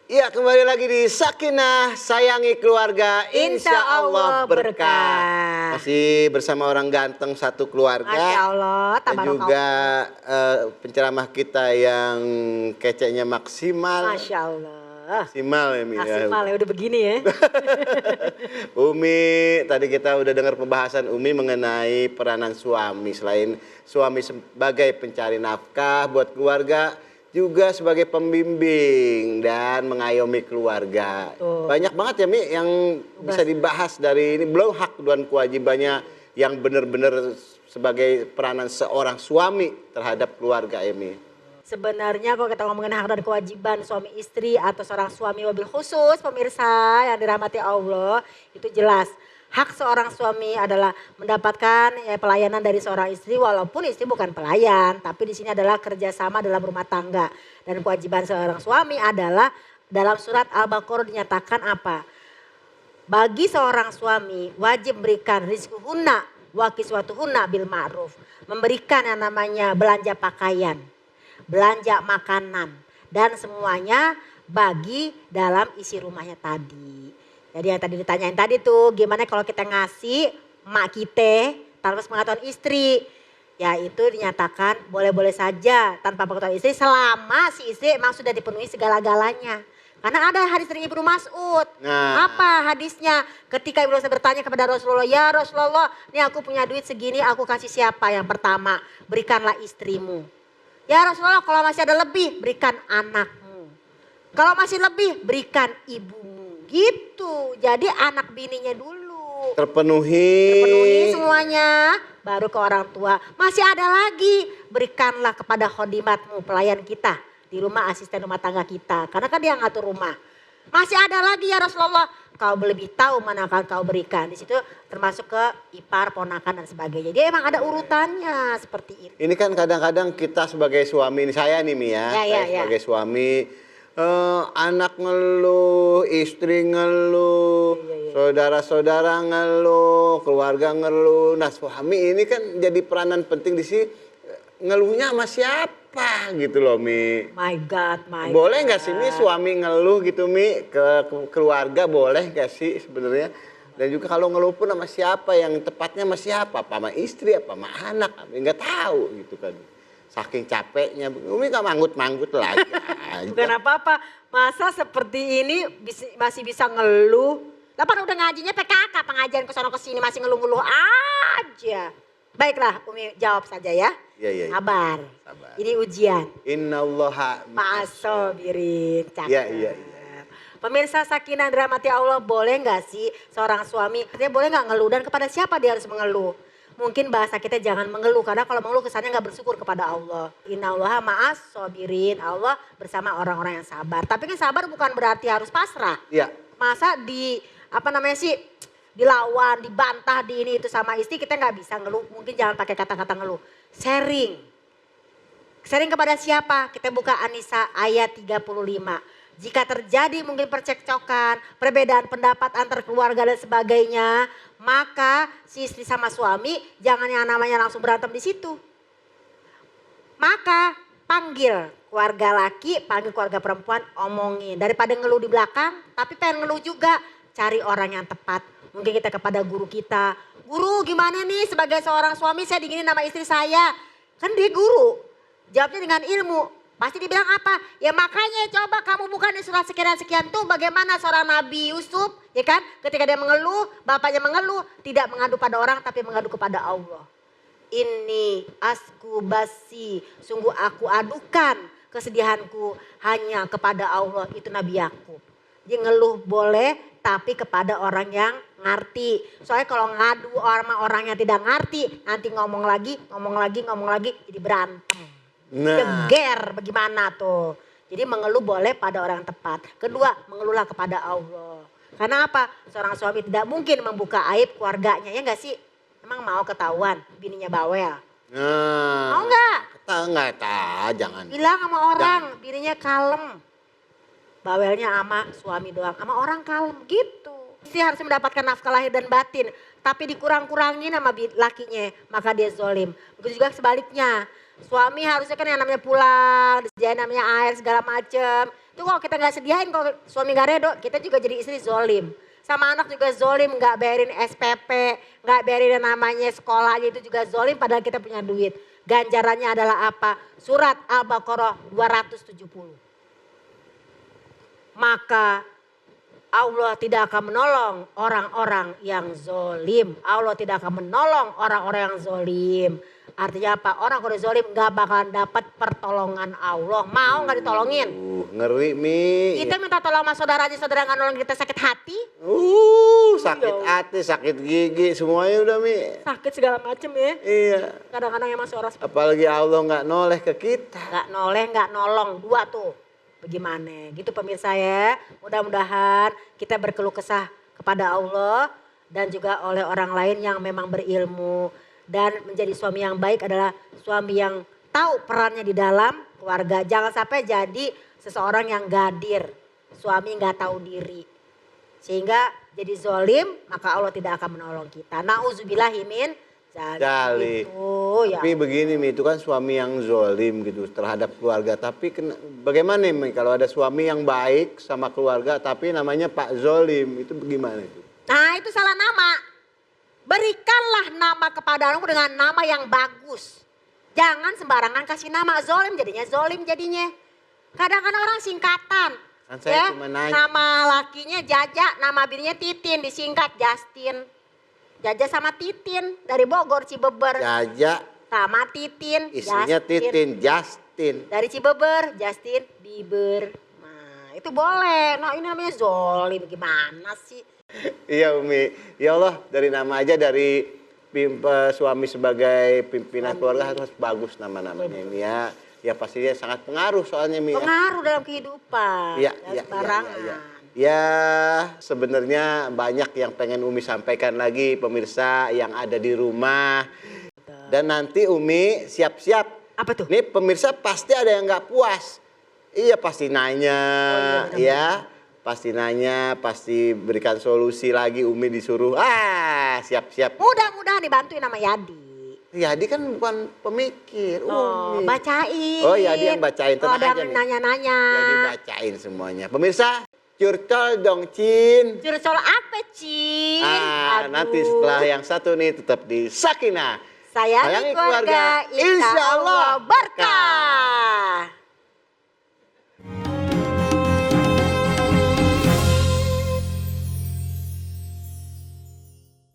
Iya, kembali lagi di Sakinah Sayangi Keluarga, Insya Allah berkah. Masih bersama orang ganteng satu keluarga. Masya Allah, dan juga penceramah kita yang keceknya maksimal. Masya Allah. Maksimal ya, Mi. Maksimal ya, udah begini ya. Umi, tadi kita udah dengar pembahasan Umi mengenai peranan suami. Selain suami sebagai pencari nafkah buat keluarga, juga sebagai pembimbing dan mengayomi keluarga. Betul. Banyak banget ya, Mi, yang bisa dibahas dari ini. Belum hak dan kewajibannya yang benar-benar sebagai peranan seorang suami terhadap keluarga, ya, Mi. Sebenarnya kalau kita ngomongin hak dan kewajiban suami istri atau seorang suami wabil khusus, pemirsa yang dirahmati Allah, itu jelas. Hak seorang suami adalah mendapatkan pelayanan dari seorang istri, walaupun istri bukan pelayan, tapi di sini adalah kerjasama dalam rumah tangga. Dan kewajiban seorang suami adalah dalam surat Al-Baqarah dinyatakan apa? Bagi seorang suami wajib memberikan rizquhunna wa kiswatuhunna bil ma'ruf. Memberikan yang namanya belanja pakaian, belanja makanan, dan semuanya bagi dalam isi rumahnya tadi. Jadi yang tadi ditanyain tadi tuh, gimana kalau kita ngasih emak kita tanpa pengetahuan istri. Ya itu dinyatakan boleh-boleh saja tanpa pengetahuan istri selama si istri memang sudah dipenuhi segala-galanya. Karena ada hadis dari Ibnu Mas'ud. Apa hadisnya? Ketika Ibnu Mas'ud bertanya kepada Rasulullah, ya Rasulullah, ini aku punya duit segini, aku kasih siapa? Yang pertama, berikanlah istrimu. Ya Rasulullah, kalau masih ada lebih, berikan anakmu. Kalau masih lebih, berikan ibumu. Gitu, jadi anak bininya dulu. Terpenuhi semuanya, baru ke orang tua. Masih ada lagi, berikanlah kepada khodimatmu, pelayan kita. Di rumah, asisten rumah tangga kita. Karena kan dia ngatur rumah. Masih ada lagi ya Rasulullah, kau lebih tahu mana akan kau berikan. Di situ termasuk ke ipar, ponakan dan sebagainya. Jadi emang ada urutannya seperti itu. Ini kan kadang-kadang kita sebagai suami, ini saya nih, Mi, ya. Saya sebagai suami, anak ngeluh, istri ngeluh, saudara-saudara ngeluh, keluarga ngeluh. Nah, suami ini kan jadi peranan penting di sini. Ngeluhnya sama siapa gitu loh, Mi? My God. Boleh nggak sih, Mi, suami ngeluh gitu, Mi, ke keluarga, boleh nggak sih sebenarnya? Dan juga kalau ngeluh pun sama siapa, yang tepatnya sama siapa? Apa sama istri, apa sama anak? Nggak tahu gitu kan. Saking capeknya, Umi gak manggut-manggut lagi. Bukan apa-apa, masa seperti ini masih bisa ngeluh. Lapan udah ngajinya PKK, pengajian kesana kesini masih ngeluh-ngeluh aja. Baiklah, Umi jawab saja ya. Iya. Sabar. Ini ujian. Innallaha ma'as-sabirin. Iya. Pemirsa Sakinah dirahmati Allah, boleh nggak sih seorang suami, artinya boleh nggak ngeluh, dan kepada siapa dia harus mengeluh? Mungkin bahasa kita jangan mengeluh, karena kalau mengeluh kesannya nggak bersyukur kepada Allah. Innallaha ma'as-sabirin, Allah bersama orang-orang yang sabar. Tapi kan sabar bukan berarti harus pasrah. Iya. Masa dilawan, dibantah, di ini itu sama istri, kita nggak bisa ngeluh. Mungkin jangan pakai kata-kata ngeluh. Sharing kepada siapa? Kita buka An-Nisa ayat 35. Jika terjadi mungkin percekcokan, perbedaan pendapat antar keluarga dan sebagainya, maka si istri sama suami jangan yang namanya langsung berantem di situ. Maka panggil keluarga laki, panggil keluarga perempuan, omongin. Daripada ngeluh di belakang, tapi pengen ngeluh juga, cari orang yang tepat. Mungkin kita kepada guru kita, guru gimana nih sebagai seorang suami saya digini nama istri saya. Kan dia guru, jawabnya dengan ilmu. Pasti dibilang apa? Ya makanya coba kamu bukan di surat sekian-sekian tuh bagaimana seorang Nabi Yusuf, ya kan? Ketika dia mengeluh, bapaknya mengeluh, tidak mengadu pada orang tapi mengadu kepada Allah. Ini asku basi, sungguh aku adukan kesedihanku hanya kepada Allah, itu Nabi Yakub. Jadi ngeluh boleh tapi kepada orang yang ngerti. Soalnya kalau ngadu orang yang tidak ngerti, nanti ngomong lagi, jadi berantem. Geger bagaimana tuh. Jadi mengeluh boleh pada orang yang tepat. Kedua, mengeluhlah kepada Allah. Karena apa? Seorang suami tidak mungkin membuka aib keluarganya, ya enggak sih? Emang mau ketahuan bininya bawel? Mau enggak? Enggak, jangan. Bilang sama orang, bininya kalem. Bawelnya sama suami doang, sama orang kalem gitu. Istri harus mendapatkan nafkah lahir dan batin. Tapi dikurang-kurangin sama lakinya, maka dia zolim. Begitu juga sebaliknya. Suami harusnya kan yang namanya pulang, disediain namanya air segala macem. Itu kalau kita nggak sediain, kalau suami nggak redo, kita juga jadi istri zolim. Sama anak juga zolim, nggak bayarin SPP, nggak bayarin yang namanya sekolah aja itu juga zolim padahal kita punya duit. Ganjarannya adalah apa? Surat Al-Baqarah 270. Maka Allah tidak akan menolong orang-orang yang zolim. Allah tidak akan menolong orang-orang yang zolim. Artinya apa? Orang kalau zolim gak bakalan dapat pertolongan Allah. Mau gak ditolongin? Ngeri Mi. Kita minta tolong sama saudara aja, saudara gak nolong kita sakit hati. Sakit hati, sakit gigi, semuanya udah Mi. Sakit segala macem ya. Iya. Kadang-kadang emang seorang Apalagi Allah nggak noleh ke kita. gak noleh, gak nolong. Dua tuh. Bagaimana? Gitu pemirsa ya. Mudah-mudahan kita berkeluh kesah kepada Allah dan juga oleh orang lain yang memang berilmu. Dan menjadi suami yang baik adalah suami yang tahu perannya di dalam keluarga. Jangan sampai jadi seseorang yang gadir. Suami nggak tahu diri. Sehingga jadi zolim, maka Allah tidak akan menolong kita. Nauzubillahi min Jali. ya. Tapi begini Mi, itu kan suami yang zolim gitu terhadap keluarga. Tapi bagaimana Mi kalau ada suami yang baik sama keluarga tapi namanya Pak Zolim, itu bagaimana itu? Nah itu salah nama. Berikanlah nama kepada anakmu dengan nama yang bagus. Jangan sembarangan kasih nama zolim, jadinya zolim jadinya. Kadang-kadang orang singkatan. Kan saya cuma nanya. Nama lakinya Jaja, nama bininya Titin, disingkat Justin. Jaja sama Titin, dari Bogor, Cibeber. Jaja, Sama Titin, istrinya Titin, Justin. Dari Cibeber, Justin Bieber. Nah itu boleh, nah ini namanya zolim, gimana sih? Iya Umi, ya Allah dari nama aja dari suami sebagai pimpinan keluarga harus bagus nama-namanya ini ya. Ya pastinya sangat pengaruh soalnya Mi. Pengaruh dalam kehidupan, Iya, jangan iya, sembarangan. iya. Ya sebenarnya banyak yang pengen Umi sampaikan lagi pemirsa yang ada di rumah. Dan nanti Umi siap-siap. Apa tuh? Nih pemirsa pasti ada yang nggak puas. Iya pasti nanya, ya. Pasti nanya, pasti berikan solusi lagi Umi disuruh. Siap-siap. Mudah-mudahan dibantuin sama Yadi. Yadi kan bukan pemikir, Oh, Umi. bacain. Oh Yadi yang bacain, tenang ada aja nih. nanya-nanya. Yadi bacain semuanya. Pemirsa, curcol dong Cin. Curcol apa, Cin? Aduh. Nanti setelah yang satu nih tetap di Sakinah. Sayangi keluarga, insya Allah berkah.